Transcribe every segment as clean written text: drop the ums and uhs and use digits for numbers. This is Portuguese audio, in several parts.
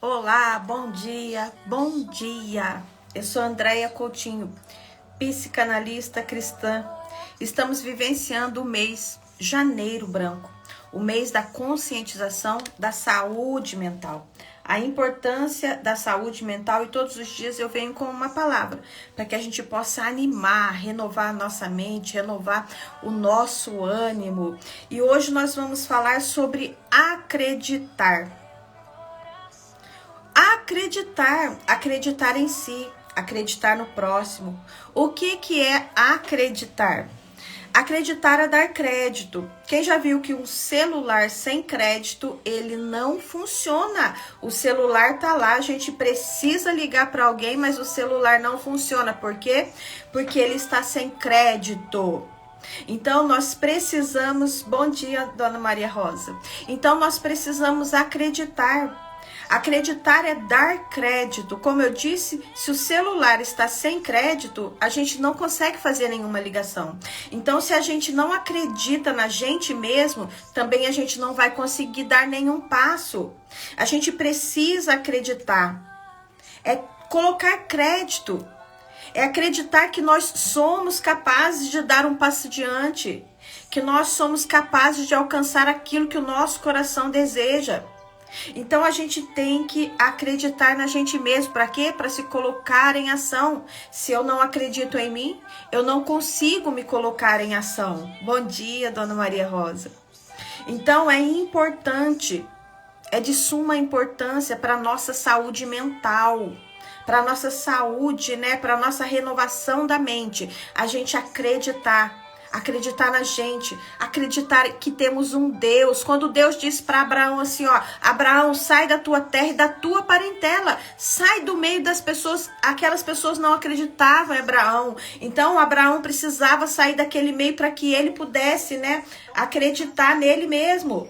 Olá, bom dia, bom dia. Eu sou Andréia Coutinho, psicanalista cristã. Estamos vivenciando o mês Janeiro Branco, o mês da conscientização da saúde mental. A importância da saúde mental, e todos os dias eu venho com uma palavra para que a gente possa animar, renovar a nossa mente, renovar o nosso ânimo. E hoje nós vamos falar sobre acreditar. Acreditar em si, acreditar no próximo. O que é acreditar? Acreditar é dar crédito. Quem já viu que um celular sem crédito, ele não funciona? O celular tá lá, a gente precisa ligar para alguém, mas o celular não funciona. Por quê? Porque ele está sem crédito. Então nós precisamos, bom dia, Dona Maria Rosa. Então nós precisamos acreditar. Acreditar é dar crédito. Como eu disse, se o celular está sem crédito, a gente não consegue fazer nenhuma ligação. Então, se a gente não acredita na gente mesmo, também a gente não vai conseguir dar nenhum passo. A gente precisa acreditar. É colocar crédito. É acreditar que nós somos capazes de dar um passo adiante. Que nós somos capazes de alcançar aquilo que o nosso coração deseja. Então a gente tem que acreditar na gente mesmo. Para quê? Para se colocar em ação. Se eu não acredito em mim, eu não consigo me colocar em ação. Bom dia, Dona Maria Rosa. Então é importante, é de suma importância para a nossa saúde mental, para a nossa saúde, né? Para a nossa renovação da mente. A gente acreditar na gente, acreditar que temos um Deus. Quando Deus disse para Abraão assim, ó, Abraão, sai da tua terra e da tua parentela, sai do meio das pessoas. Aquelas pessoas não acreditavam em Abraão, então Abraão precisava sair daquele meio para que ele pudesse, né, acreditar nele mesmo.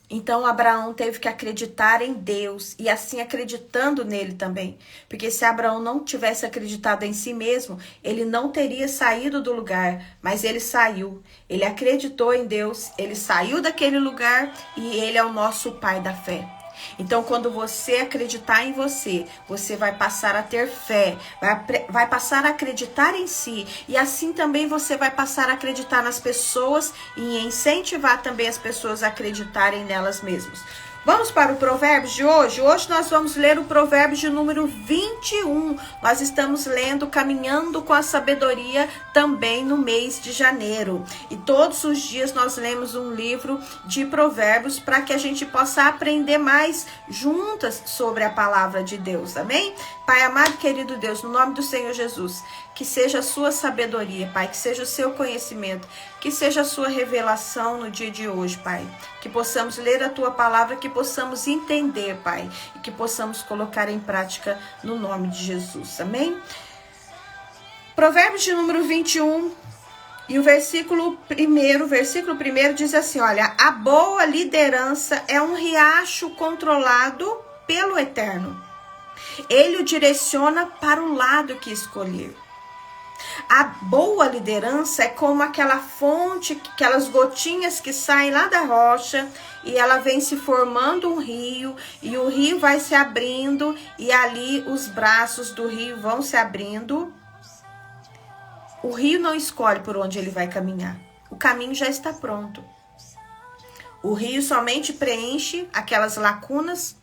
Então Abraão teve que acreditar em Deus e assim acreditando nele também. Porque se Abraão não tivesse acreditado em si mesmo, ele não teria saído do lugar, mas ele saiu. Ele acreditou em Deus, ele saiu daquele lugar e ele é o nosso pai da fé. Então, quando você acreditar em você, você vai passar a ter fé, vai passar a acreditar em si. E assim também você vai passar a acreditar nas pessoas e incentivar também as pessoas a acreditarem nelas mesmas. Vamos para o Provérbios de hoje? Hoje nós vamos ler o Provérbio de número 21. Nós estamos lendo Caminhando com a Sabedoria também no mês de janeiro. E todos os dias nós lemos um livro de provérbios para que a gente possa aprender mais juntas sobre a palavra de Deus. Amém? Pai amado, querido Deus, no nome do Senhor Jesus, que seja a sua sabedoria, Pai, que seja o seu conhecimento, que seja a sua revelação no dia de hoje, Pai. Que possamos ler a tua palavra, que possamos entender, Pai, e que possamos colocar em prática no nome de Jesus. Amém? Provérbios de número 21, e o versículo 1 diz assim, olha, a boa liderança é um riacho controlado pelo Eterno. Ele o direciona para o lado que escolher. A boa liderança é como aquela fonte, aquelas gotinhas que saem lá da rocha e ela vem se formando um rio e o rio vai se abrindo e ali os braços do rio vão se abrindo. O rio não escolhe por onde ele vai caminhar. O caminho já está pronto. O rio somente preenche aquelas lacunas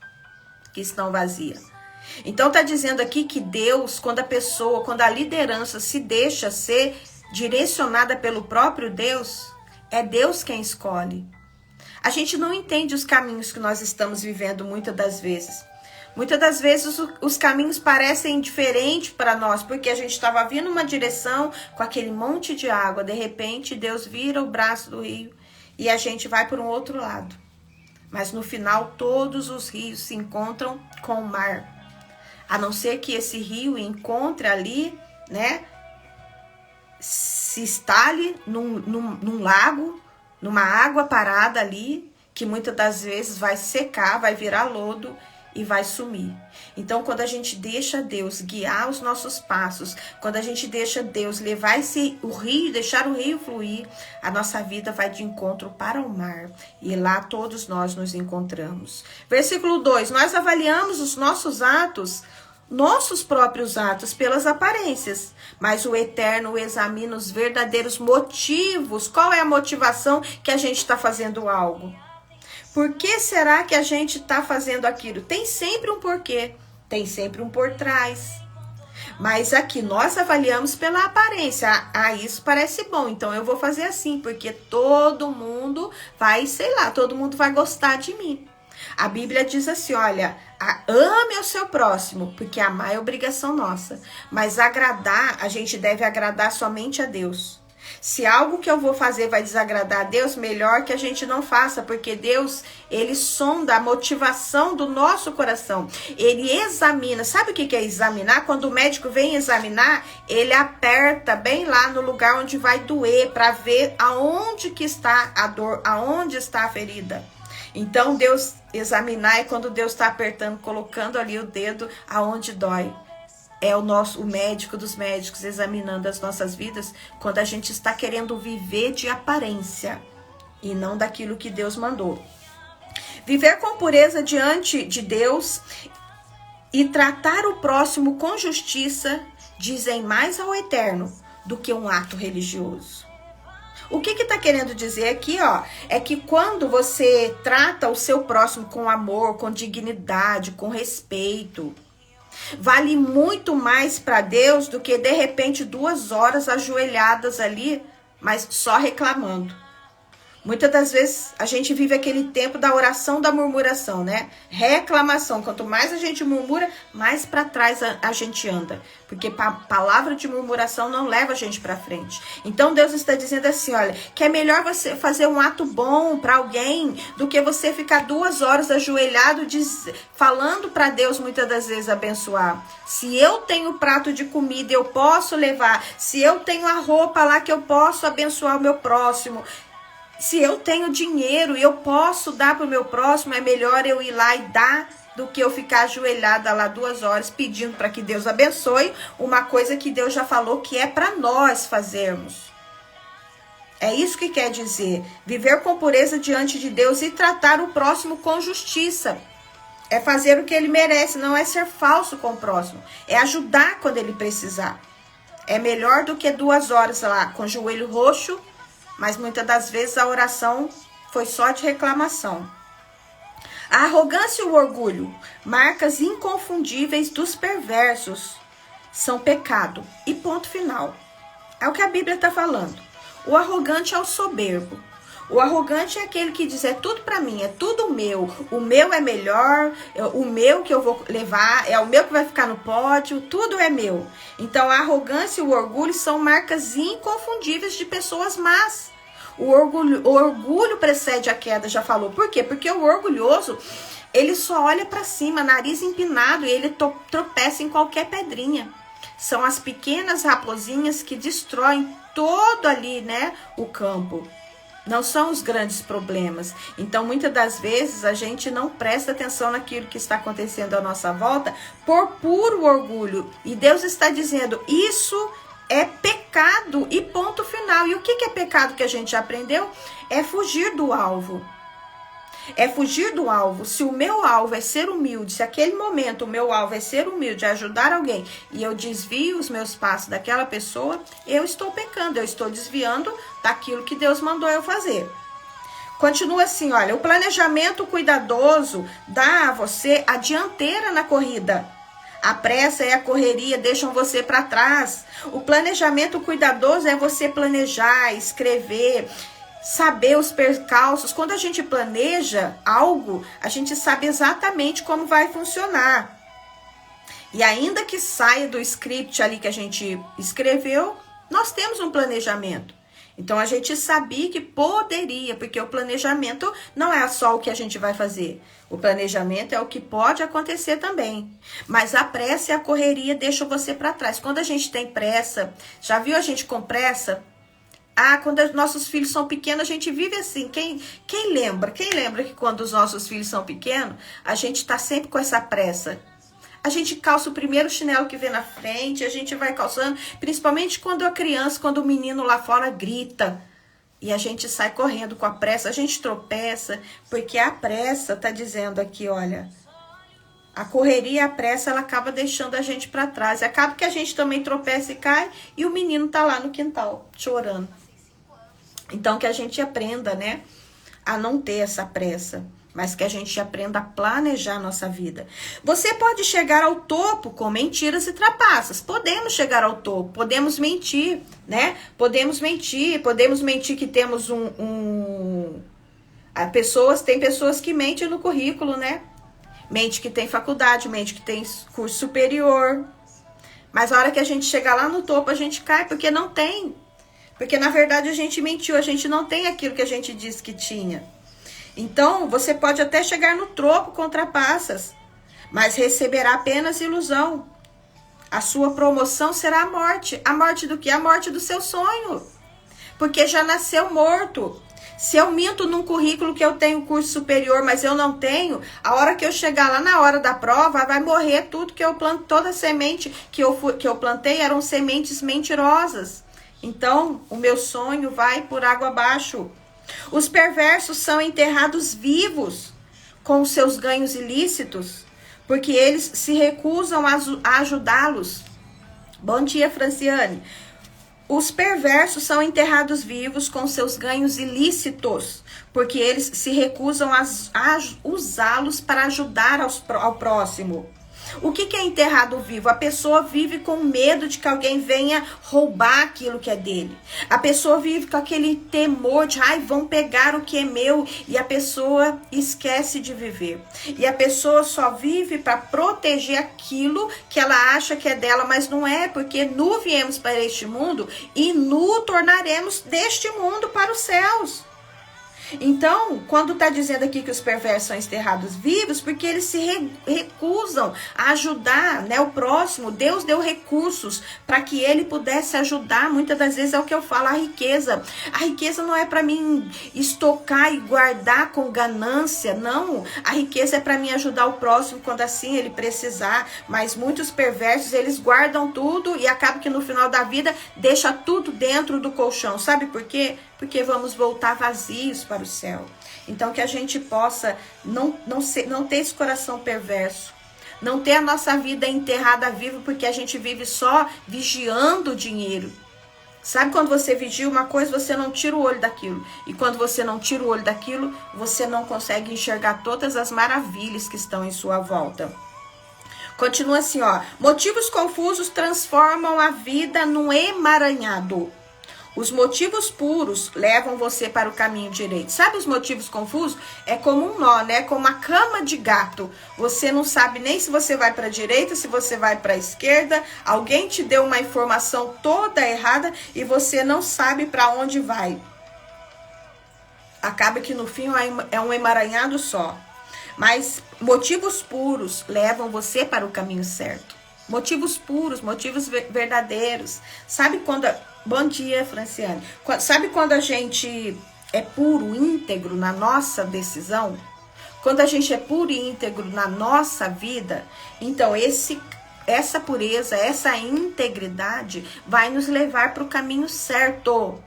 que estão vazias. Então está dizendo aqui que Deus, quando a liderança se deixa ser direcionada pelo próprio Deus, é Deus quem escolhe. A gente não entende os caminhos que nós estamos vivendo muitas das vezes. Muitas das vezes os caminhos parecem diferentes para nós, porque a gente estava vindo uma direção com aquele monte de água, de repente Deus vira o braço do rio e a gente vai por um outro lado. Mas no final todos os rios se encontram com o mar. A não ser que esse rio encontre ali, né, se instale num lago, numa água parada ali, que muitas das vezes vai secar, vai virar lodo, e vai sumir. Então, quando a gente deixa Deus guiar os nossos passos, quando a gente deixa Deus levar o rio, deixar o rio fluir, a nossa vida vai de encontro para o mar. E lá todos nós nos encontramos. Versículo 2. Nós avaliamos os nossos atos, nossos próprios atos, pelas aparências, mas o Eterno examina os verdadeiros motivos. Qual é a motivação que a gente está fazendo algo? Por que será que a gente está fazendo aquilo? Tem sempre um porquê, tem sempre um por trás. Mas aqui nós avaliamos pela aparência. Ah, isso parece bom, então eu vou fazer assim, porque todo mundo vai, sei lá, todo mundo vai gostar de mim. A Bíblia diz assim, olha, ame ao seu próximo, porque amar é obrigação nossa. Mas agradar, a gente deve agradar somente a Deus. Se algo que eu vou fazer vai desagradar a Deus, melhor que a gente não faça, porque Deus, ele sonda a motivação do nosso coração. Ele examina. Sabe o que é examinar? Quando o médico vem examinar, ele aperta bem lá no lugar onde vai doer, para ver aonde que está a dor, aonde está a ferida. Então, Deus examinar é quando Deus está apertando, colocando ali o dedo aonde dói. É o médico dos médicos examinando as nossas vidas quando a gente está querendo viver de aparência e não daquilo que Deus mandou. Viver com pureza diante de Deus e tratar o próximo com justiça dizem mais ao Eterno do que um ato religioso. O que está querendo dizer aqui, ó, é que quando você trata o seu próximo com amor, com dignidade, com respeito, vale muito mais para Deus do que, de repente, 2 horas ajoelhadas ali, mas só reclamando. Muitas das vezes a gente vive aquele tempo da oração da murmuração, né? Reclamação. Quanto mais a gente murmura, mais para trás a gente anda. Porque palavra de murmuração não leva a gente para frente. Então Deus está dizendo assim, olha, que é melhor você fazer um ato bom para alguém do que você ficar 2 horas ajoelhado falando para Deus muitas das vezes abençoar. Se eu tenho prato de comida, eu posso levar. Se eu tenho a roupa lá que eu posso abençoar o meu próximo. Se eu tenho dinheiro e eu posso dar para o meu próximo, é melhor eu ir lá e dar do que eu ficar ajoelhada lá 2 horas pedindo para que Deus abençoe uma coisa que Deus já falou que é para nós fazermos. É isso que quer dizer, viver com pureza diante de Deus e tratar o próximo com justiça. É fazer o que ele merece, não é ser falso com o próximo, é ajudar quando ele precisar. É melhor do que 2 horas lá com o joelho roxo, mas muitas das vezes a oração foi só de reclamação. A arrogância e o orgulho, marcas inconfundíveis dos perversos, são pecado. E ponto final. É o que a Bíblia está falando. O arrogante é o soberbo. O arrogante é aquele que diz, é tudo para mim, é tudo meu. O meu é melhor, o meu que eu vou levar, é o meu que vai ficar no pódio, tudo é meu. Então a arrogância e o orgulho são marcas inconfundíveis de pessoas más. O orgulho precede a queda, já falou. Por quê? Porque o orgulhoso, ele só olha para cima, nariz empinado, e ele tropeça em qualquer pedrinha. São as pequenas raposinhas que destroem todo ali, né, o campo. Não são os grandes problemas. Então, muitas das vezes, a gente não presta atenção naquilo que está acontecendo à nossa volta por puro orgulho. E Deus está dizendo, isso é pecado e ponto final. E o que é pecado que a gente já aprendeu? É fugir do alvo. É fugir do alvo. Se o meu alvo é ser humilde, se aquele momento o meu alvo é ser humilde, é ajudar alguém, e eu desvio os meus passos daquela pessoa, eu estou pecando, eu estou desviando daquilo que Deus mandou eu fazer. Continua assim, olha, o planejamento cuidadoso dá a você a dianteira na corrida. A pressa e a correria deixam você para trás. O planejamento cuidadoso é você planejar, escrever, saber os percalços. Quando a gente planeja algo, a gente sabe exatamente como vai funcionar. E ainda que saia do script ali que a gente escreveu, nós temos um planejamento. Então a gente sabia que poderia, porque o planejamento não é só o que a gente vai fazer. O planejamento é o que pode acontecer também. Mas a pressa e a correria deixam você para trás. Quando a gente tem pressa, já viu a gente com pressa? Ah, quando nossos filhos são pequenos, a gente vive assim. Quem lembra? Quem lembra que quando os nossos filhos são pequenos, a gente tá sempre com essa pressa? A gente calça o primeiro chinelo que vê na frente, a gente vai calçando, principalmente quando é criança, quando o menino lá fora grita. E a gente sai correndo com a pressa, a gente tropeça, porque a pressa tá dizendo aqui, olha, a correria e a pressa, ela acaba deixando a gente para trás. E acaba que a gente também tropeça e cai, e o menino tá lá no quintal, chorando. Então, que a gente aprenda, né, a não ter essa pressa, mas que a gente aprenda a planejar a nossa vida. Você pode chegar ao topo com mentiras e trapaças. Podemos chegar ao topo, podemos mentir, né? Podemos mentir que temos tem pessoas que mentem no currículo, né? Mente que tem faculdade, mente que tem curso superior. Mas a hora que a gente chegar lá no topo, a gente cai, porque não tem. Porque, na verdade, a gente mentiu, a gente não tem aquilo que a gente disse que tinha. Então, você pode até chegar no topo com trapaças, mas receberá apenas ilusão. A sua promoção será a morte. A morte do quê? A morte do seu sonho. Porque já nasceu morto. Se eu minto num currículo que eu tenho curso superior, mas eu não tenho, a hora que eu chegar lá na hora da prova, vai morrer tudo que eu planto, toda a semente que eu plantei eram sementes mentirosas. Então, o meu sonho vai por água abaixo. Os perversos são enterrados vivos com os seus ganhos ilícitos, porque eles se recusam a ajudá-los. Bom dia, Franciane. Os perversos são enterrados vivos com seus ganhos ilícitos, porque eles se recusam a usá-los para ajudar ao próximo. O que é enterrado vivo? A pessoa vive com medo de que alguém venha roubar aquilo que é dele. A pessoa vive com aquele temor de, vão pegar o que é meu. E a pessoa esquece de viver. E a pessoa só vive para proteger aquilo que ela acha que é dela, mas não é, porque nu viemos para este mundo e nu tornaremos deste mundo para os céus. Então, quando está dizendo aqui que os perversos são enterrados vivos, porque eles se recusam a ajudar, né, o próximo. Deus deu recursos para que ele pudesse ajudar. Muitas das vezes é o que eu falo, a riqueza. A riqueza não é para mim estocar e guardar com ganância, não. A riqueza é para mim ajudar o próximo quando assim ele precisar. Mas muitos perversos, eles guardam tudo e acaba que no final da vida deixa tudo dentro do colchão. Sabe por quê? Porque vamos voltar vazios para o céu. Então, que a gente possa não ter esse coração perverso. Não ter a nossa vida enterrada viva, porque a gente vive só vigiando o dinheiro. Sabe quando você vigia uma coisa, você não tira o olho daquilo. E quando você não tira o olho daquilo, você não consegue enxergar todas as maravilhas que estão em sua volta. Continua assim, ó. Motivos confusos transformam a vida num emaranhado. Os motivos puros levam você para o caminho direito. Sabe os motivos confusos? É como um nó, né? Como uma cama de gato. Você não sabe nem se você vai para a direita, se você vai para a esquerda. Alguém te deu uma informação toda errada e você não sabe para onde vai. Acaba que no fim é um emaranhado só. Mas motivos puros levam você para o caminho certo. Motivos puros, motivos verdadeiros. Sabe quando... Bom dia, Franciane. Sabe quando a gente é puro, íntegro na nossa decisão? Quando a gente é puro e íntegro na nossa vida, então essa pureza, essa integridade vai nos levar para o caminho certo.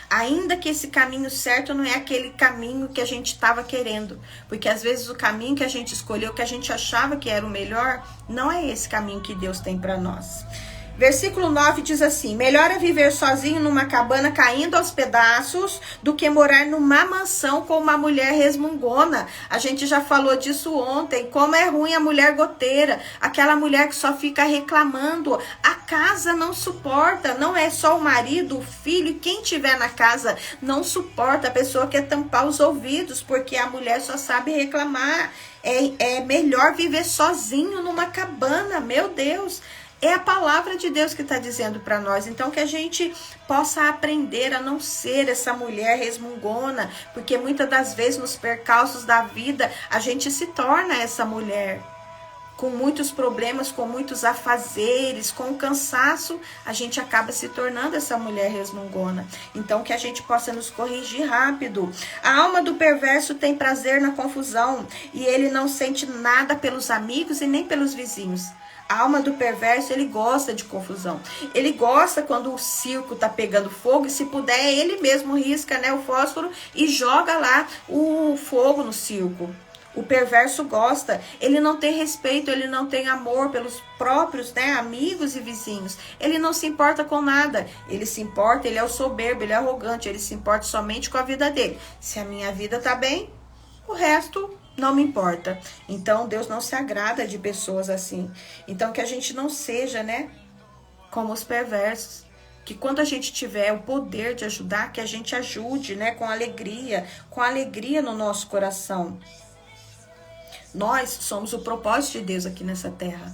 Ainda que esse caminho certo não é aquele caminho que a gente estava querendo. Porque às vezes o caminho que a gente escolheu, que a gente achava que era o melhor, não é esse caminho que Deus tem para nós. Versículo 9 diz assim: melhor é viver sozinho numa cabana caindo aos pedaços do que morar numa mansão com uma mulher resmungona. A gente já falou disso ontem, como é ruim a mulher goteira, aquela mulher que só fica reclamando. A casa não suporta, não é só o marido, o filho, quem tiver na casa não suporta. A pessoa quer tampar os ouvidos, porque a mulher só sabe reclamar. É melhor viver sozinho numa cabana, meu Deus. É a palavra de Deus que está dizendo para nós. Então, que a gente possa aprender a não ser essa mulher resmungona, porque muitas das vezes nos percalços da vida, a gente se torna essa mulher. com muitos problemas, com muitos afazeres, com o cansaço, a gente acaba se tornando essa mulher resmungona. Então, que a gente possa nos corrigir rápido. A alma do perverso tem prazer na confusão e ele não sente nada pelos amigos e nem pelos vizinhos. A alma do perverso, ele gosta de confusão. Ele gosta quando o circo tá pegando fogo e, se puder, ele mesmo risca, né, o fósforo e joga lá o fogo no circo. O perverso gosta, ele não tem respeito, ele não tem amor pelos próprios, né, amigos e vizinhos. Ele não se importa com nada. Ele se importa, ele é o soberbo, ele é arrogante, ele se importa somente com a vida dele. Se a minha vida tá bem, o resto não me importa. Então, Deus não se agrada de pessoas assim. Então, que a gente não seja, né, como os perversos. Que quando a gente tiver o poder de ajudar, que a gente ajude, né, com alegria no nosso coração. Nós somos o propósito de Deus aqui nessa terra.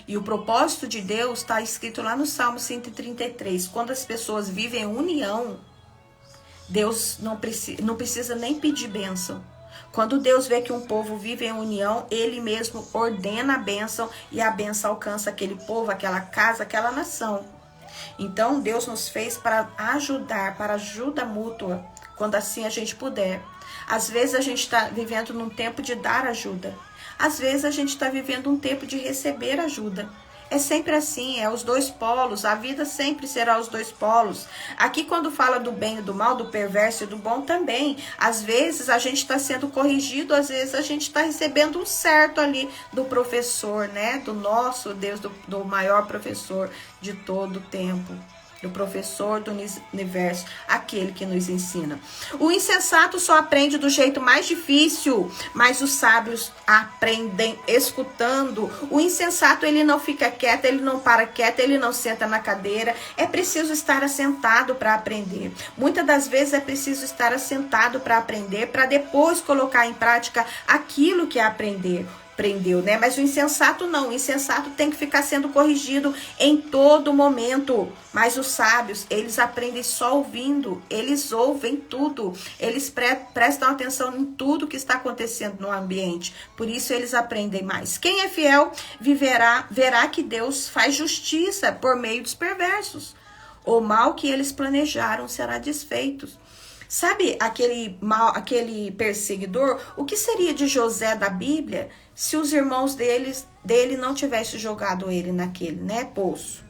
E o propósito de Deus está escrito lá no Salmo 133. Quando as pessoas vivem em união, Deus não precisa nem pedir bênção. Quando Deus vê que um povo vive em união, Ele mesmo ordena a bênção e a bênção alcança aquele povo, aquela casa, aquela nação. Então, Deus nos fez para ajudar, para ajuda mútua, quando assim a gente puder. Às vezes a gente está vivendo num tempo de dar ajuda. Às vezes a gente está vivendo um tempo de receber ajuda. É sempre assim, é os dois polos, a vida sempre será os dois polos. Aqui quando fala do bem e do mal, do perverso e do bom também, às vezes a gente está sendo corrigido, às vezes a gente está recebendo um certo ali do professor, né? Do nosso Deus, do maior professor de todo o tempo. Do professor do universo, aquele que nos ensina. O insensato só aprende do jeito mais difícil, mas os sábios aprendem escutando. O insensato, ele não fica quieto, ele não para quieto, ele não senta na cadeira. É preciso estar assentado para aprender. Muitas das vezes é preciso estar assentado para aprender, para depois colocar em prática aquilo que aprendeu, né? Mas o insensato não, o insensato tem que ficar sendo corrigido em todo momento. Mas os sábios, eles aprendem só ouvindo, eles ouvem tudo, eles prestam atenção em tudo que está acontecendo no ambiente, por isso eles aprendem mais. Quem é fiel verá que Deus faz justiça por meio dos perversos. O mal que eles planejaram será desfeito. Sabe aquele perseguidor? O que seria de José da Bíblia se os irmãos dele não tivessem jogado ele naquele, né, poço?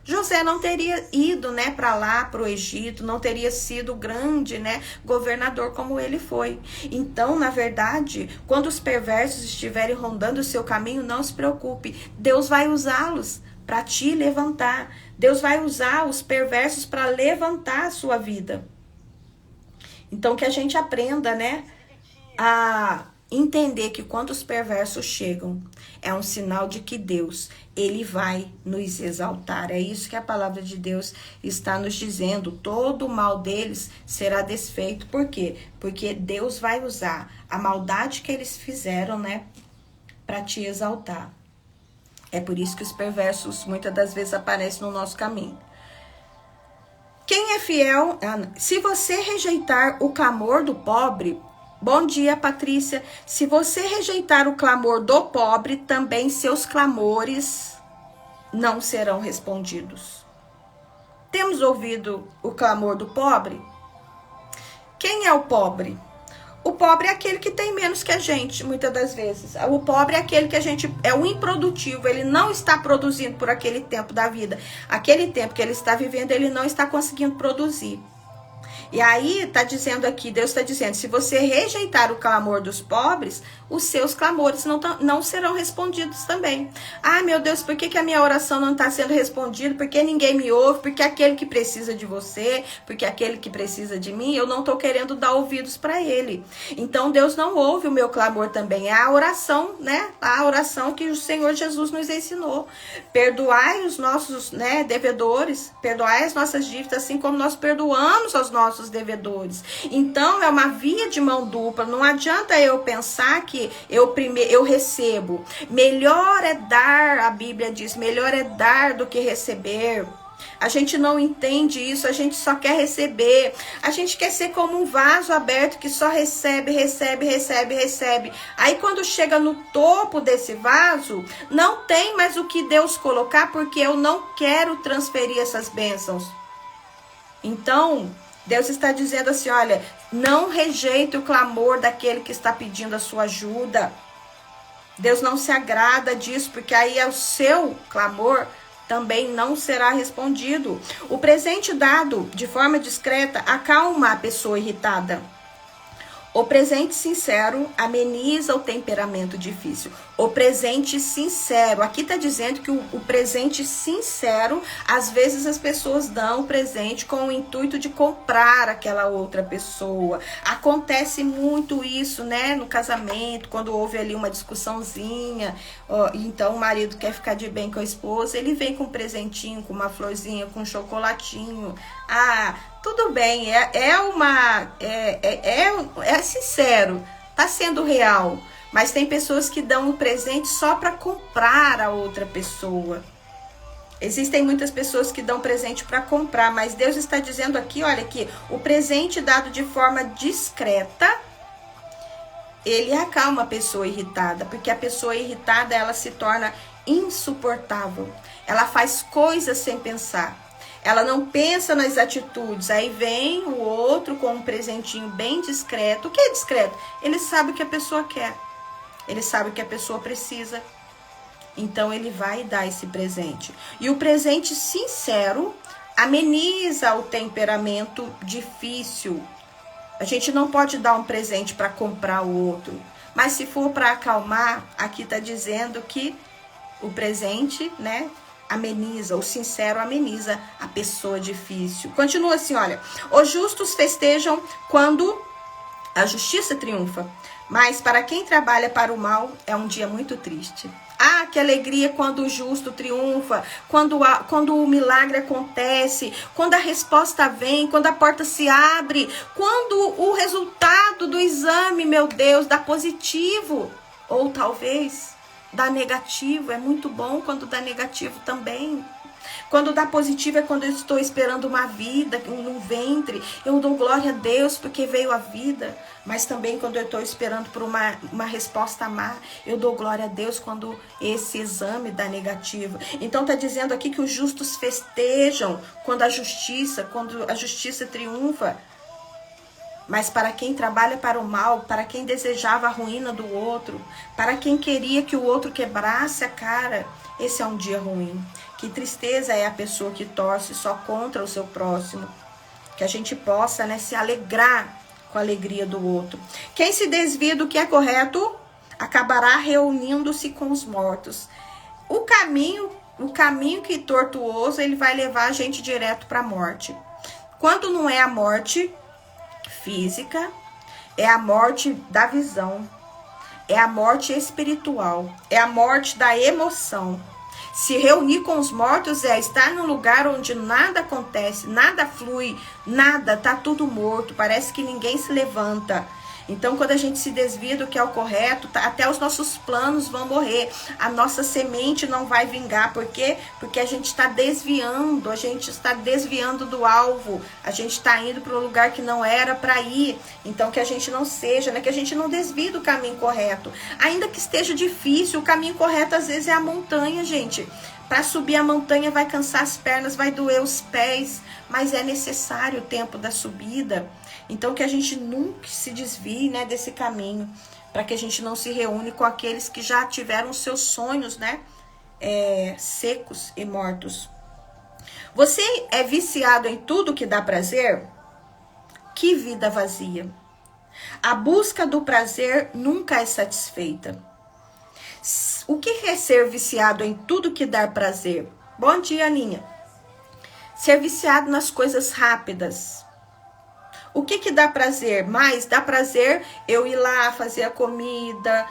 José não teria ido, né, para lá, para o Egito, não teria sido grande, né, governador como ele foi. Então, na verdade, quando os perversos estiverem rondando o seu caminho, não se preocupe. Deus vai usá-los para te levantar. Deus vai usar os perversos para levantar a sua vida. Então, que a gente aprenda, né, a entender que quando os perversos chegam, é um sinal de que Deus, Ele vai nos exaltar. É isso que a palavra de Deus está nos dizendo. Todo o mal deles será desfeito. Por quê? Porque Deus vai usar a maldade que eles fizeram, né, para te exaltar. É por isso que os perversos muitas das vezes aparecem no nosso caminho. Quem é fiel? Se você rejeitar o clamor do pobre, bom dia, Patrícia. Se você rejeitar o clamor do pobre, também seus clamores não serão respondidos. Temos ouvido o clamor do pobre? Quem é o pobre? O pobre é aquele que tem menos que a gente, muitas das vezes. O pobre é aquele que a gente é o improdutivo, ele não está produzindo por aquele tempo da vida. Aquele tempo que ele está vivendo, ele não está conseguindo produzir. E aí está dizendo aqui, Deus está dizendo, se você rejeitar o clamor dos pobres, os seus clamores não serão respondidos também. Ah, meu Deus, por que a minha oração não está sendo respondida? Por que ninguém me ouve? Porque aquele que precisa de você, porque aquele que precisa de mim, eu não estou querendo dar ouvidos para ele. Então Deus não ouve o meu clamor também. É a oração, né? A oração que o Senhor Jesus nos ensinou. Perdoai os nossos, né, devedores, perdoai as nossas dívidas, assim como nós perdoamos aos nossos devedores. Então é uma via de mão dupla. Não adianta eu pensar que eu recebo. Melhor é dar, a Bíblia diz, melhor é dar do que receber. A gente não entende isso, a gente só quer receber. A gente quer ser como um vaso aberto que só recebe, recebe, recebe, recebe. Aí quando chega no topo desse vaso, não tem mais o que Deus colocar, porque eu não quero transferir essas bênçãos. Então, Deus está dizendo assim, olha, não rejeite o clamor daquele que está pedindo a sua ajuda. Deus não se agrada disso, porque aí é o seu clamor também não será respondido. O presente dado de forma discreta acalma a pessoa irritada. O presente sincero ameniza o temperamento difícil. O presente sincero, aqui está dizendo que o presente sincero, às vezes as pessoas dão o presente com o intuito de comprar aquela outra pessoa. Acontece muito isso, né, no casamento, quando houve ali uma discussãozinha, ó, então o marido quer ficar de bem com a esposa, ele vem com um presentinho, com uma florzinha, com um chocolatinho. Ah, tudo bem, é sincero, tá sendo real. Mas tem pessoas que dão um presente só para comprar a outra pessoa. Existem muitas pessoas que dão presente para comprar, mas Deus está dizendo aqui, olha aqui, o presente dado de forma discreta, ele acalma a pessoa irritada, porque a pessoa irritada, ela se torna insuportável. Ela faz coisas sem pensar. Ela não pensa nas atitudes. Aí vem o outro com um presentinho bem discreto. O que é discreto? Ele sabe o que a pessoa quer. Ele sabe o que a pessoa precisa. Então ele vai dar esse presente. E o presente sincero ameniza o temperamento difícil. A gente não pode dar um presente para comprar o outro. Mas se for para acalmar, aqui está dizendo que o presente, né, ameniza, o sincero ameniza a pessoa difícil. Continua assim, olha. Os justos festejam quando a justiça triunfa, mas para quem trabalha para o mal é um dia muito triste. Ah, que alegria quando o justo triunfa, quando o milagre acontece, quando a resposta vem, quando a porta se abre, quando o resultado do exame, meu Deus, dá positivo, ou talvez dá negativo. É muito bom quando dá negativo também. Quando dá positivo é quando eu estou esperando uma vida no ventre. Eu dou glória a Deus porque veio a vida. Mas também quando eu estou esperando por uma resposta má, eu dou glória a Deus quando esse exame dá negativo. Então está dizendo aqui que os justos festejam quando a justiça triunfa. Mas para quem trabalha para o mal, para quem desejava a ruína do outro, para quem queria que o outro quebrasse a cara, esse é um dia ruim. Que tristeza é a pessoa que torce só contra o seu próximo. Que a gente possa, né, se alegrar com a alegria do outro. Quem se desvia do que é correto, acabará reunindo-se com os mortos. O caminho que tortuoso, ele vai levar a gente direto para a morte. Quando não é a morte física, é a morte da visão, é a morte espiritual, é a morte da emoção. Se reunir com os mortos é estar num lugar onde nada acontece, nada flui, nada, tá tudo morto, parece que ninguém se levanta. Então, quando a gente se desvia do que é o correto, até os nossos planos vão morrer. A nossa semente não vai vingar. Por quê? Porque a gente está desviando, do alvo. A gente está indo para um lugar que não era para ir. Então, que a gente não seja, né? Que a gente não desvie do caminho correto. Ainda que esteja difícil, o caminho correto às vezes é a montanha, gente. Para subir a montanha vai cansar as pernas, vai doer os pés, mas é necessário o tempo da subida. Então, que a gente nunca se desvie, né, desse caminho, para que a gente não se reúne com aqueles que já tiveram seus sonhos, né, secos e mortos. Você é viciado em tudo que dá prazer? Que vida vazia! A busca do prazer nunca é satisfeita. O que é ser viciado em tudo que dá prazer? Bom dia, Aninha. Ser viciado nas coisas rápidas. O que dá prazer? Mais dá prazer eu ir lá fazer a comida,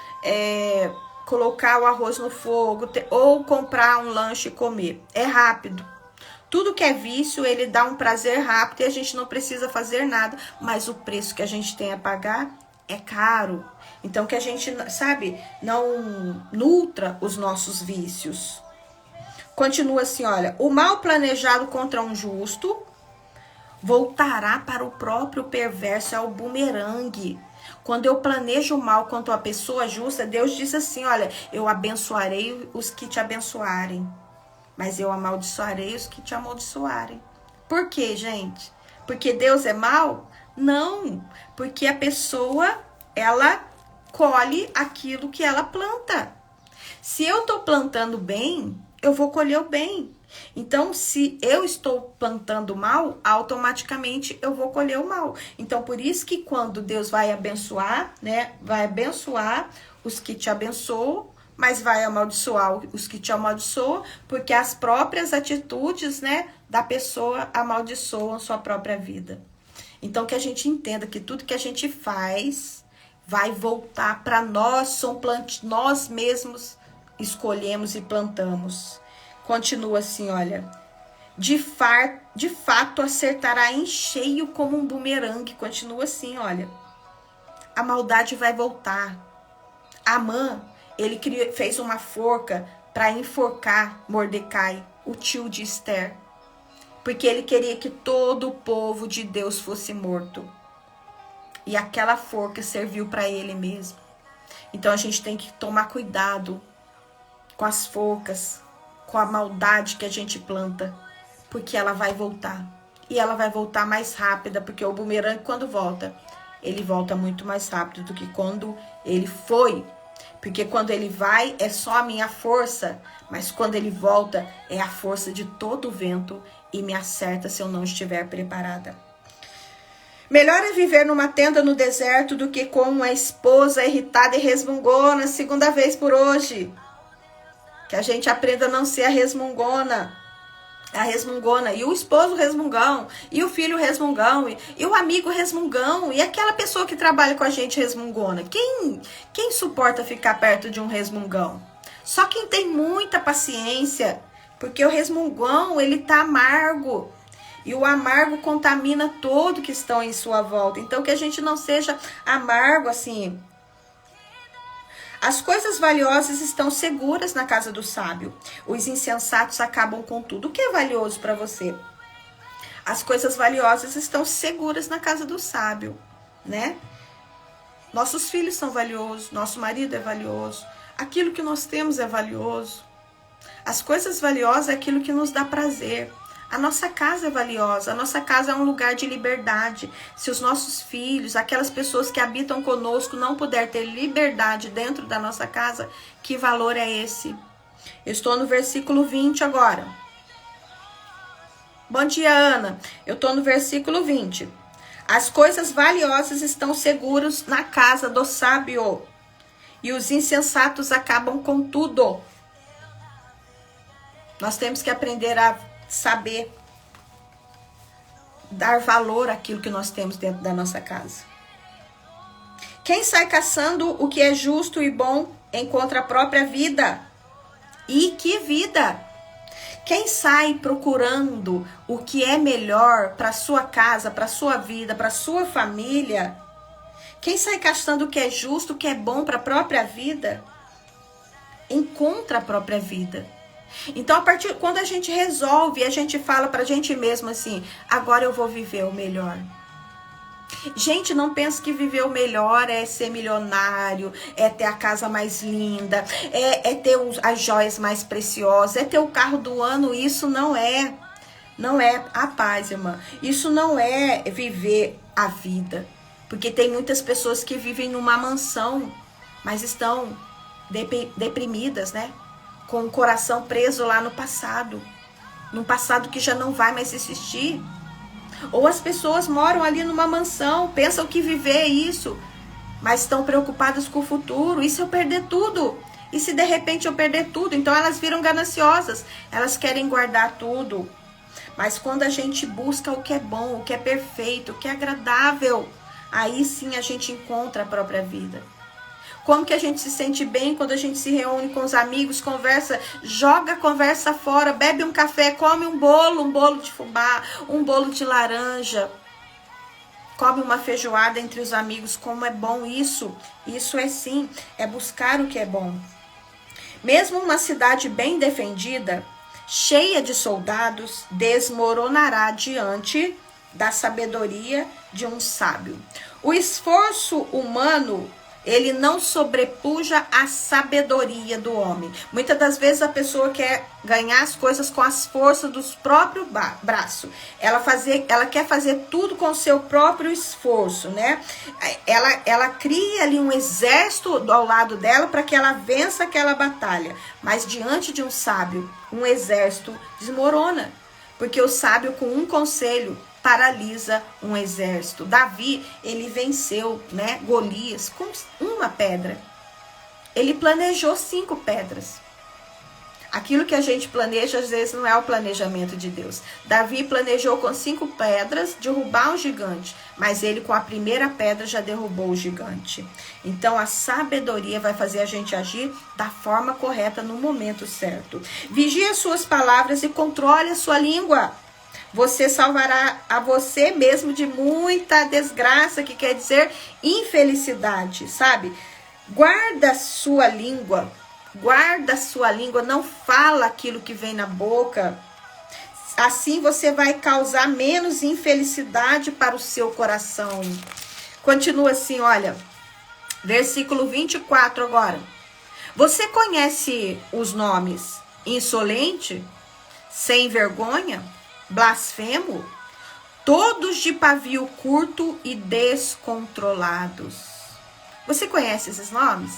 colocar o arroz no fogo, ou comprar um lanche e comer. É rápido. Tudo que é vício, ele dá um prazer rápido e a gente não precisa fazer nada. Mas o preço que a gente tem a pagar é caro. Então que a gente, sabe, não nutra os nossos vícios. Continua assim, olha. O mal planejado contra um justo voltará para o próprio perverso, é o bumerangue. Quando eu planejo o mal contra uma pessoa justa, Deus diz assim, olha, eu abençoarei os que te abençoarem, mas eu amaldiçoarei os que te amaldiçoarem. Por quê, gente? Porque Deus é mau? Não, porque a pessoa, ela colhe aquilo que ela planta. Se eu estou plantando bem, eu vou colher o bem. Então, se eu estou plantando mal, automaticamente eu vou colher o mal. Então, por isso que quando Deus vai abençoar, né, vai abençoar os que te abençoam, mas vai amaldiçoar os que te amaldiçoam, porque as próprias atitudes, né, da pessoa amaldiçoam sua própria vida. Então, que a gente entenda que tudo que a gente faz vai voltar para nós, nós mesmos escolhemos e plantamos. Continua assim, olha. De fato acertará em cheio como um bumerangue. Continua assim, olha. A maldade vai voltar. Amã, ele fez uma forca para enforcar Mordecai, o tio de Esther. Porque ele queria que todo o povo de Deus fosse morto. E aquela forca serviu para ele mesmo. Então a gente tem que tomar cuidado com as forcas, com a maldade que a gente planta, porque ela vai voltar. E ela vai voltar mais rápida, porque o bumerangue, quando volta, ele volta muito mais rápido do que quando ele foi. Porque quando ele vai, é só a minha força, mas quando ele volta, é a força de todo o vento e me acerta se eu não estiver preparada. Melhor é viver numa tenda no deserto do que com uma esposa irritada e resmungona, segunda vez por hoje. Que a gente aprenda a não ser a resmungona, e o esposo resmungão, e o filho resmungão, e o amigo resmungão, e aquela pessoa que trabalha com a gente resmungona. Quem suporta ficar perto de um resmungão? Só quem tem muita paciência, porque o resmungão, ele tá amargo, e o amargo contamina todo que estão em sua volta. Então que a gente não seja amargo assim. As coisas valiosas estão seguras na casa do sábio. Os insensatos acabam com tudo. O que é valioso para você? As coisas valiosas estão seguras na casa do sábio, né? Nossos filhos são valiosos, nosso marido é valioso, aquilo que nós temos é valioso. As coisas valiosas é aquilo que nos dá prazer. A nossa casa é valiosa, a nossa casa é um lugar de liberdade. Se os nossos filhos, aquelas pessoas que habitam conosco, não puder ter liberdade dentro da nossa casa, que valor é esse? Eu estou no versículo 20 agora. Bom dia, Ana. Eu estou no versículo 20. As coisas valiosas estão seguras na casa do sábio, e os insensatos acabam com tudo. Nós temos que aprender a saber dar valor àquilo que nós temos dentro da nossa casa. Quem sai caçando o que é justo e bom encontra a própria vida. E que vida! Quem sai procurando o que é melhor para sua casa, para sua vida, para sua família, quem sai caçando o que é justo, o que é bom para a própria vida, encontra a própria vida. Então, quando a gente resolve, a gente fala pra gente mesmo assim, agora eu vou viver o melhor. Gente, não pensa que viver o melhor é ser milionário, é ter a casa mais linda, é ter as joias mais preciosas, é ter o carro do ano. Isso não é a paz, irmã. Isso não é viver a vida. Porque tem muitas pessoas que vivem numa mansão, mas estão deprimidas, né? Com o coração preso lá no passado. Num passado que já não vai mais existir. Ou as pessoas moram ali numa mansão, pensam que viver é isso, mas estão preocupadas com o futuro. E se eu perder tudo? E se de repente eu perder tudo? Então elas viram gananciosas, elas querem guardar tudo. Mas quando a gente busca o que é bom, o que é perfeito, o que é agradável, aí sim a gente encontra a própria vida. Como que a gente se sente bem quando a gente se reúne com os amigos, conversa, joga a conversa fora, bebe um café, come um bolo de fubá, um bolo de laranja, come uma feijoada entre os amigos. Como é bom isso? Isso é sim, é buscar o que é bom. Mesmo uma cidade bem defendida, cheia de soldados, desmoronará diante da sabedoria de um sábio. O esforço humano, ele não sobrepuja a sabedoria do homem. Muitas das vezes a pessoa quer ganhar as coisas com as forças dos próprios braços. Ela quer fazer tudo com o seu próprio esforço, né? Ela cria ali um exército ao lado dela para que ela vença aquela batalha. Mas diante de um sábio, um exército desmorona. Porque o sábio, com um conselho, paralisa um exército. Davi, ele venceu, né, Golias com uma pedra. Ele planejou 5 pedras. Aquilo que a gente planeja, às vezes, não é o planejamento de Deus. Davi planejou com 5 pedras derrubar um gigante, mas ele, com a primeira pedra, já derrubou o gigante. Então, a sabedoria vai fazer a gente agir da forma correta no momento certo. Vigie as suas palavras e controle a sua língua. Você salvará a você mesmo de muita desgraça, que quer dizer infelicidade, sabe? Guarda sua língua, não fala aquilo que vem na boca. Assim você vai causar menos infelicidade para o seu coração. Continua assim, olha, versículo 24 agora. Você conhece os nomes insolente, sem vergonha, blasfemo, todos de pavio curto e descontrolados. Você conhece esses nomes?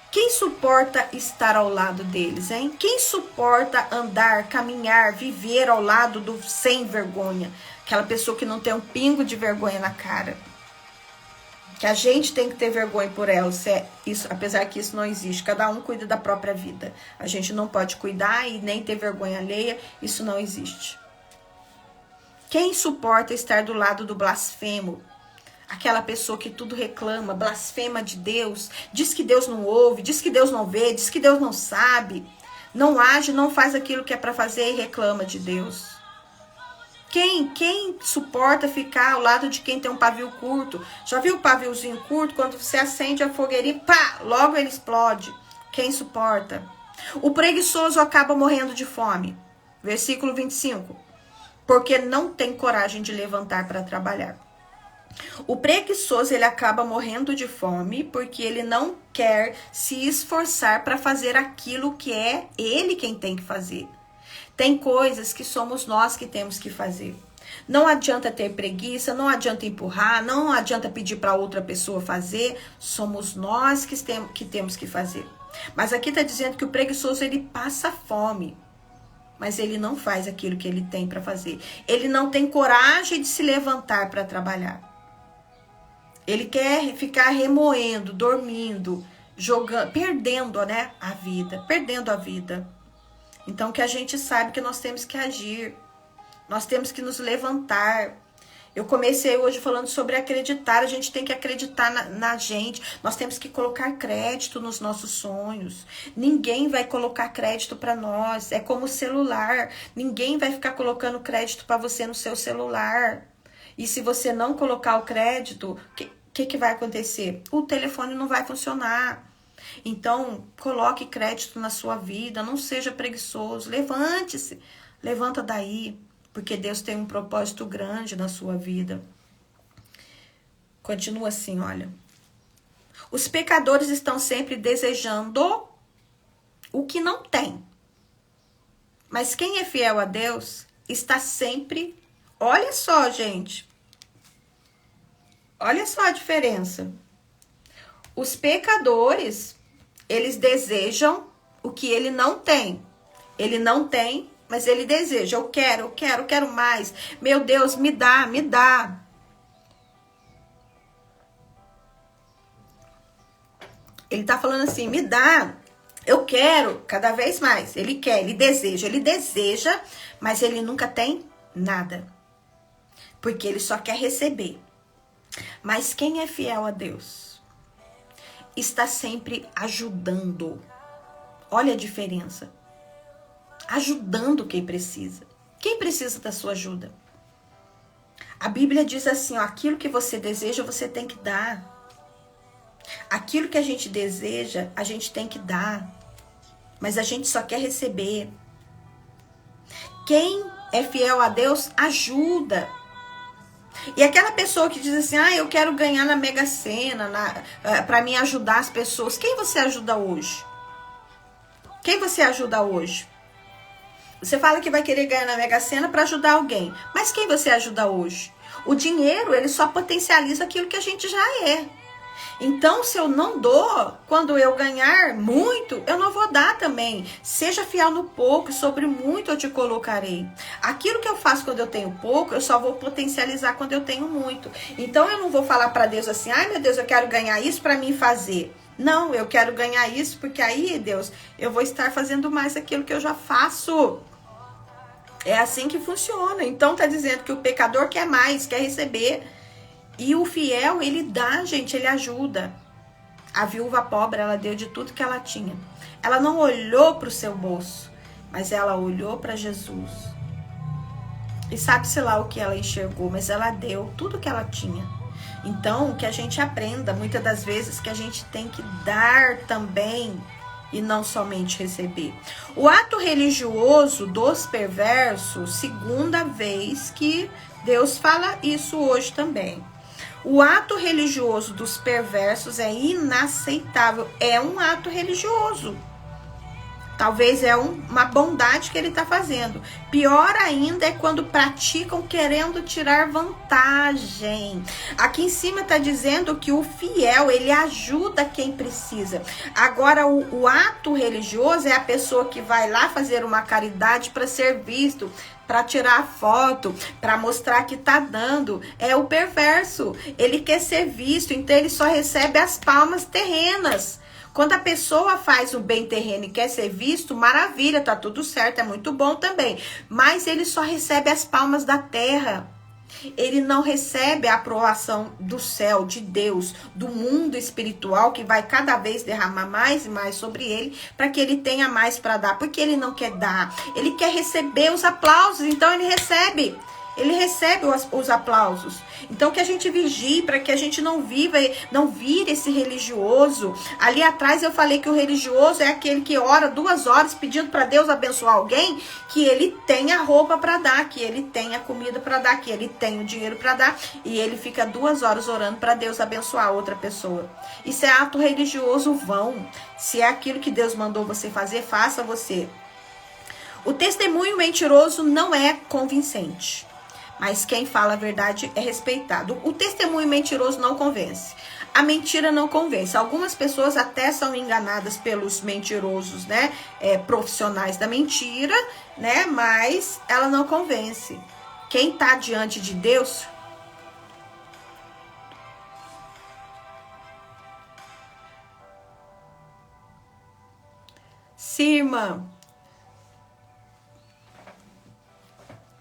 Quem suporta estar ao lado deles, hein? Quem suporta andar, caminhar, viver ao lado do sem vergonha? Aquela pessoa que não tem um pingo de vergonha na cara. Que a gente tem que ter vergonha por ela, isso, apesar que isso não existe. Cada um cuida da própria vida. A gente não pode cuidar e nem ter vergonha alheia, isso não existe. Quem suporta estar do lado do blasfemo? Aquela pessoa que tudo reclama, blasfema de Deus, diz que Deus não ouve, diz que Deus não vê, diz que Deus não sabe, não age, não faz aquilo que é para fazer e reclama de Deus. Quem suporta ficar ao lado de quem tem um pavio curto? Já viu o paviozinho curto? Quando você acende a fogueirinha, pá, logo ele explode. Quem suporta? O preguiçoso acaba morrendo de fome. Versículo 25. Porque não tem coragem de levantar para trabalhar. O preguiçoso, ele acaba morrendo de fome porque ele não quer se esforçar para fazer aquilo que é ele quem tem que fazer. Tem coisas que somos nós que temos que fazer. Não adianta ter preguiça, não adianta empurrar, não adianta pedir para outra pessoa fazer. Somos nós que temos que fazer. Mas aqui está dizendo que o preguiçoso, ele passa fome. Mas ele não faz aquilo que ele tem para fazer. Ele não tem coragem de se levantar para trabalhar. Ele quer ficar remoendo, dormindo, jogando, perdendo, né, a vida. Então, que a gente sabe que nós temos que agir. Nós temos que nos levantar. Eu comecei hoje falando sobre acreditar. A gente tem que acreditar na gente. Nós temos que colocar crédito nos nossos sonhos. Ninguém vai colocar crédito para nós. É como o celular. Ninguém vai ficar colocando crédito para você no seu celular. E se você não colocar o crédito, o que vai acontecer? O telefone não vai funcionar. Então, coloque crédito na sua vida, não seja preguiçoso, levante-se, levanta daí, porque Deus tem um propósito grande na sua vida. Continua assim, olha. Os pecadores estão sempre desejando o que não tem. Mas quem é fiel a Deus está sempre... Olha só, gente. Olha só a diferença. Os pecadores, eles desejam o que ele não tem. Ele não tem, mas ele deseja. Eu quero mais. Meu Deus, me dá. Ele tá falando assim, me dá. Eu quero cada vez mais. Ele quer, ele deseja, mas ele nunca tem nada. Porque ele só quer receber. Mas quem é fiel a Deus está sempre ajudando. Olha a diferença. Ajudando quem precisa. Quem precisa da sua ajuda? A Bíblia diz assim, ó, aquilo que você deseja, você tem que dar. Aquilo que a gente deseja, a gente tem que dar. Mas a gente só quer receber. Quem é fiel a Deus ajuda. E aquela pessoa que diz assim, eu quero ganhar na Mega Sena, para me ajudar as pessoas. Quem você ajuda hoje? Quem você ajuda hoje? Você fala que vai querer ganhar na Mega Sena para ajudar alguém. Mas quem você ajuda hoje? O dinheiro, ele só potencializa aquilo que a gente já é. Então, se eu não dou, quando eu ganhar muito, eu não vou dar também. Seja fiel no pouco, sobre muito eu te colocarei. Aquilo que eu faço quando eu tenho pouco, eu só vou potencializar quando eu tenho muito. Então, eu não vou falar para Deus assim, meu Deus, eu quero ganhar isso para mim fazer. Não, eu quero ganhar isso, porque aí, Deus, eu vou estar fazendo mais aquilo que eu já faço. É assim que funciona. Então, tá dizendo que o pecador quer mais, quer receber. E o fiel, ele dá, gente, ele ajuda. A viúva pobre, ela deu de tudo que ela tinha. Ela não olhou para o seu bolso, mas ela olhou para Jesus. E sabe-se lá o que ela enxergou, mas ela deu tudo que ela tinha. Então, que a gente aprenda, muitas das vezes, que a gente tem que dar também e não somente receber. O ato religioso dos perversos, segunda vez que Deus fala isso hoje também. O ato religioso dos perversos é inaceitável. É um ato religioso. Talvez é uma bondade que ele está fazendo. Pior ainda é quando praticam querendo tirar vantagem. Aqui em cima está dizendo que o fiel, ele ajuda quem precisa. Agora, o ato religioso é a pessoa que vai lá fazer uma caridade para ser visto, para tirar foto, para mostrar que tá dando. É o perverso. Ele quer ser visto, então ele só recebe as palmas terrenas. Quando a pessoa faz o bem terreno e quer ser visto, maravilha, tá tudo certo, é muito bom também. Mas ele só recebe as palmas da terra. Ele não recebe a aprovação do céu, de Deus, do mundo espiritual, que vai cada vez derramar mais e mais sobre ele, para que ele tenha mais para dar. Porque ele não quer dar, ele quer receber os aplausos, então ele recebe. Ele recebe os aplausos. Então que a gente vigie para que a gente não vire esse religioso. Ali atrás eu falei que o religioso é aquele que ora 2 horas pedindo para Deus abençoar alguém, que ele tenha roupa para dar, que ele tenha comida para dar, que ele tenha o dinheiro para dar, e ele fica 2 horas orando para Deus abençoar outra pessoa. Isso é ato religioso vão. Se é aquilo que Deus mandou você fazer, faça você. O testemunho mentiroso não é convincente. Mas quem fala a verdade é respeitado. O testemunho mentiroso não convence. A mentira não convence. Algumas pessoas até são enganadas pelos mentirosos, né? Profissionais da mentira, né? Mas ela não convence. Quem está diante de Deus... Sim, irmã.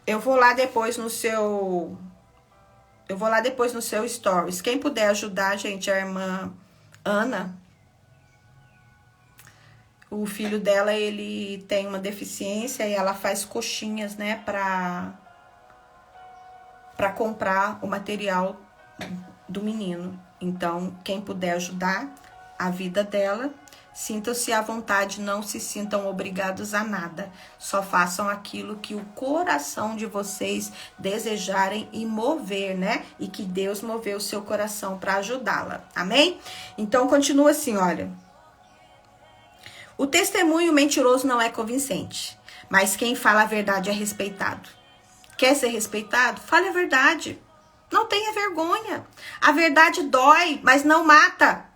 Eu vou lá depois no seu stories. Quem puder ajudar, gente, a irmã Ana. O filho dela, ele tem uma deficiência e ela faz coxinhas, né, para comprar o material do menino. Então, quem puder ajudar a vida dela, sintam-se à vontade, não se sintam obrigados a nada. Só façam aquilo que o coração de vocês desejarem e mover, né? E que Deus moveu o seu coração para ajudá-la. Amém? Então, continua assim, olha. O testemunho mentiroso não é convincente, mas quem fala a verdade é respeitado. Quer ser respeitado? Fale a verdade. Não tenha vergonha. A verdade dói, mas não mata.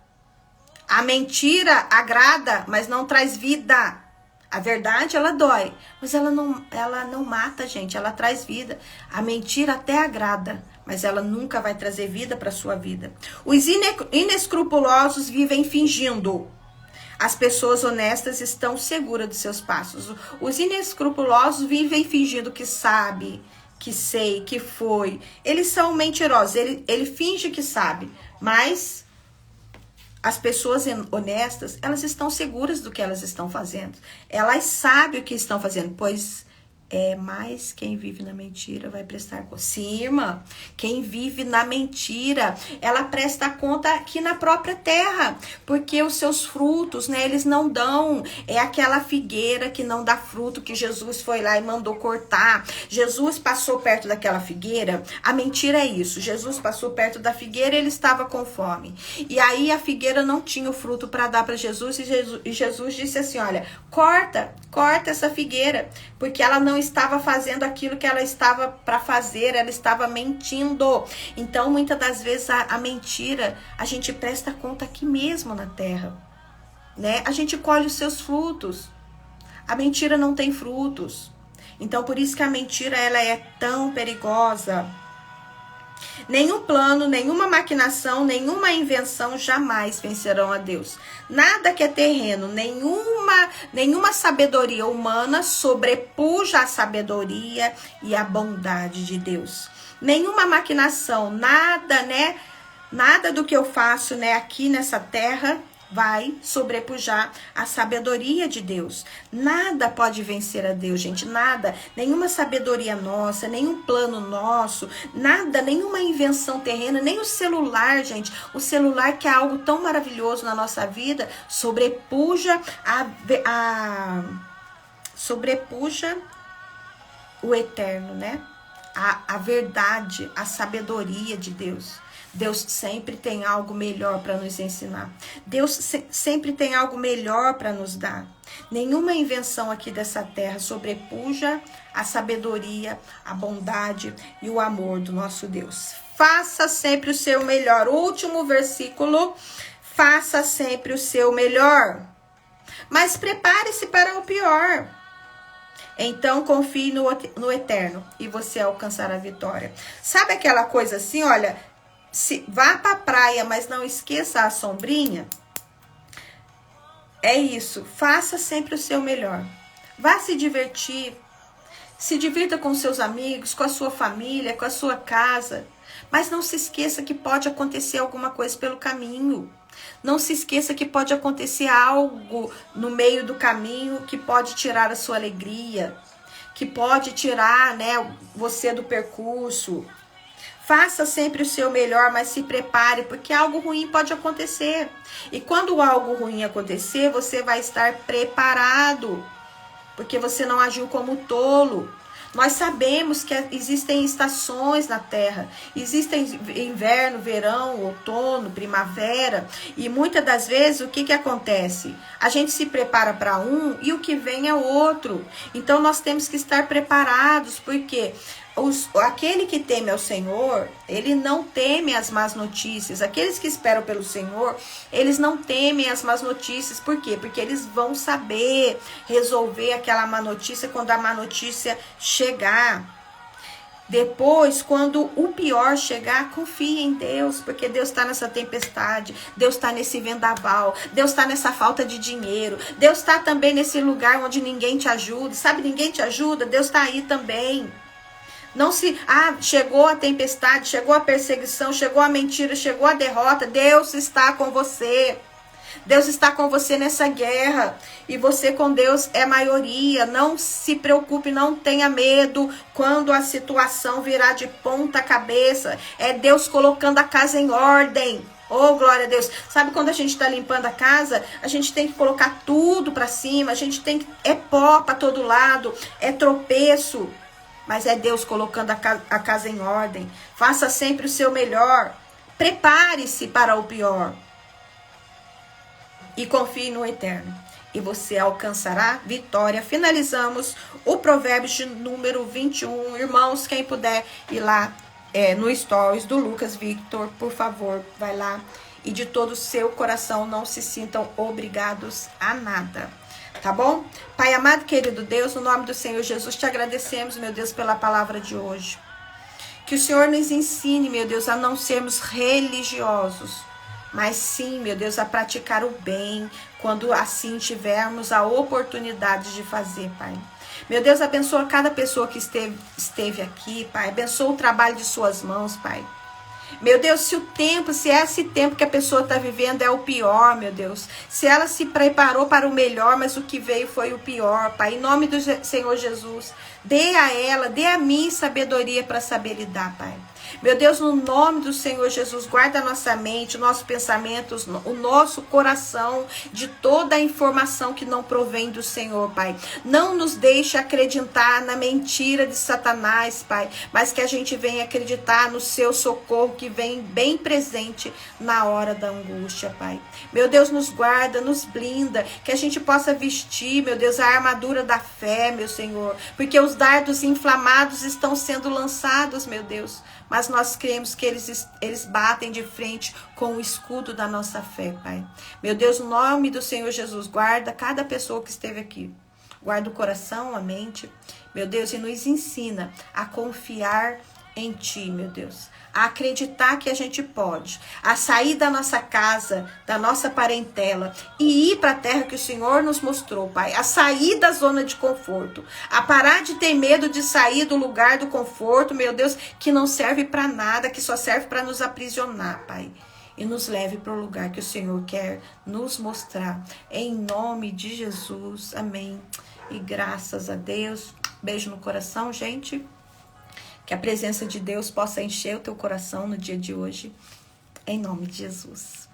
A mentira agrada, mas não traz vida. A verdade, ela dói, mas ela não mata, gente. Ela traz vida. A mentira até agrada, mas ela nunca vai trazer vida para sua vida. Os inescrupulosos vivem fingindo. As pessoas honestas estão seguras dos seus passos. Os inescrupulosos vivem fingindo que sabe, que sei, que foi. Eles são mentirosos. Ele finge que sabe, mas... As pessoas honestas, elas estão seguras do que elas estão fazendo. Elas sabem o que estão fazendo, pois Mas quem vive na mentira vai prestar conta. Sim, irmã, quem vive na mentira, ela presta conta aqui na própria terra, porque os seus frutos, né, eles não dão. É aquela figueira que não dá fruto, que Jesus foi lá e mandou cortar. Jesus passou perto daquela figueira, a mentira é isso, Jesus passou perto da figueira e ele estava com fome. E aí a figueira não tinha o fruto para dar para Jesus, e Jesus disse assim, olha, corta essa figueira, porque ela não estava fazendo aquilo que ela estava para fazer, ela estava mentindo. Então, muitas das vezes, a mentira, a gente presta conta aqui mesmo na terra, né? A gente colhe os seus frutos. A mentira não tem frutos. Então, por isso que a mentira, ela é tão perigosa. Nenhum plano, nenhuma maquinação, nenhuma invenção jamais vencerão a Deus. Nada que é terreno, nenhuma sabedoria humana sobrepuja a sabedoria e a bondade de Deus. Nenhuma maquinação, nada do que eu faço, aqui nessa terra vai sobrepujar a sabedoria de Deus. Nada pode vencer a Deus, gente, nada. Nenhuma sabedoria nossa, nenhum plano nosso, nada, nenhuma invenção terrena, nem o celular, gente. O celular, que é algo tão maravilhoso na nossa vida, sobrepuja o eterno, né? A verdade, a sabedoria de Deus. Deus sempre tem algo melhor para nos ensinar. Deus sempre tem algo melhor para nos dar. Nenhuma invenção aqui dessa terra sobrepuja a sabedoria, a bondade e o amor do nosso Deus. Faça sempre o seu melhor. Último versículo. Faça sempre o seu melhor. Mas prepare-se para o pior. Então confie no eterno e você alcançará a vitória. Sabe aquela coisa assim, olha, vá para a praia, mas não esqueça a sombrinha? É isso, faça sempre o seu melhor. Vá se divertir, se divirta com seus amigos, com a sua família, com a sua casa. Mas não se esqueça que pode acontecer alguma coisa pelo caminho. Não se esqueça que pode acontecer algo no meio do caminho que pode tirar a sua alegria, que pode tirar, você do percurso. Faça sempre o seu melhor, mas se prepare, porque algo ruim pode acontecer. E quando algo ruim acontecer, você vai estar preparado, porque você não agiu como tolo. Nós sabemos que existem estações na terra, existem inverno, verão, outono, primavera, e muitas das vezes o que acontece? A gente se prepara para um e o que vem é outro. Então nós temos que estar preparados, porque aquele que teme ao Senhor, ele não teme as más notícias. Aqueles que esperam pelo Senhor, eles não temem as más notícias. Por quê? Porque eles vão saber resolver aquela má notícia quando a má notícia chegar. Depois, quando o pior chegar, confie em Deus, porque Deus está nessa tempestade, Deus está nesse vendaval, Deus está nessa falta de dinheiro, Deus está também nesse lugar onde ninguém te ajuda. Sabe, ninguém te ajuda, Deus está aí também. Não chegou a tempestade, chegou a perseguição, chegou a mentira, chegou a derrota. Deus está com você. Deus está com você nessa guerra. E você com Deus é maioria. Não se preocupe, não tenha medo quando a situação virar de ponta cabeça. É Deus colocando a casa em ordem. Oh, glória a Deus. Sabe quando a gente está limpando a casa, a gente tem que colocar tudo para cima. É pó para todo lado, é tropeço. Mas é Deus colocando a casa em ordem. Faça sempre o seu melhor. Prepare-se para o pior. E confie no eterno. E você alcançará vitória. Finalizamos o Provérbios de número 21. Irmãos, quem puder ir lá no Stories do Lucas Victor, por favor, vai lá. E de todo o seu coração, não se sintam obrigados a nada. Tá bom? Pai amado, querido Deus, no nome do Senhor Jesus, te agradecemos, meu Deus, pela palavra de hoje. Que o Senhor nos ensine, meu Deus, a não sermos religiosos, mas sim, meu Deus, a praticar o bem, quando assim tivermos a oportunidade de fazer, Pai. Meu Deus, abençoa cada pessoa que esteve aqui, Pai. Abençoa o trabalho de suas mãos, Pai. Meu Deus, se esse tempo que a pessoa está vivendo é o pior, meu Deus. Se ela se preparou para o melhor, mas o que veio foi o pior, Pai. Em nome do Senhor Jesus, dê a ela, dê a mim sabedoria para saber lidar, Pai. Meu Deus, no nome do Senhor Jesus, guarda a nossa mente, nossos pensamentos, o nosso coração de toda a informação que não provém do Senhor, Pai. Não nos deixe acreditar na mentira de Satanás, Pai, mas que a gente venha acreditar no seu socorro que vem bem presente na hora da angústia, Pai. Meu Deus, nos guarda, nos blinda, que a gente possa vestir, meu Deus, a armadura da fé, meu Senhor, porque os dardos inflamados estão sendo lançados, meu Deus, mas nós cremos que eles batem de frente com o escudo da nossa fé, Pai. Meu Deus, no nome do Senhor Jesus, guarda cada pessoa que esteve aqui. Guarda o coração, a mente, meu Deus, e nos ensina a confiar em Ti, meu Deus. A acreditar que a gente pode, a sair da nossa casa, da nossa parentela e ir para a terra que o Senhor nos mostrou, Pai. A sair da zona de conforto, a parar de ter medo de sair do lugar do conforto, meu Deus, que não serve para nada, que só serve para nos aprisionar, Pai. E nos leve para o lugar que o Senhor quer nos mostrar. Em nome de Jesus, amém. E graças a Deus. Beijo no coração, gente. Que a presença de Deus possa encher o teu coração no dia de hoje. Em nome de Jesus.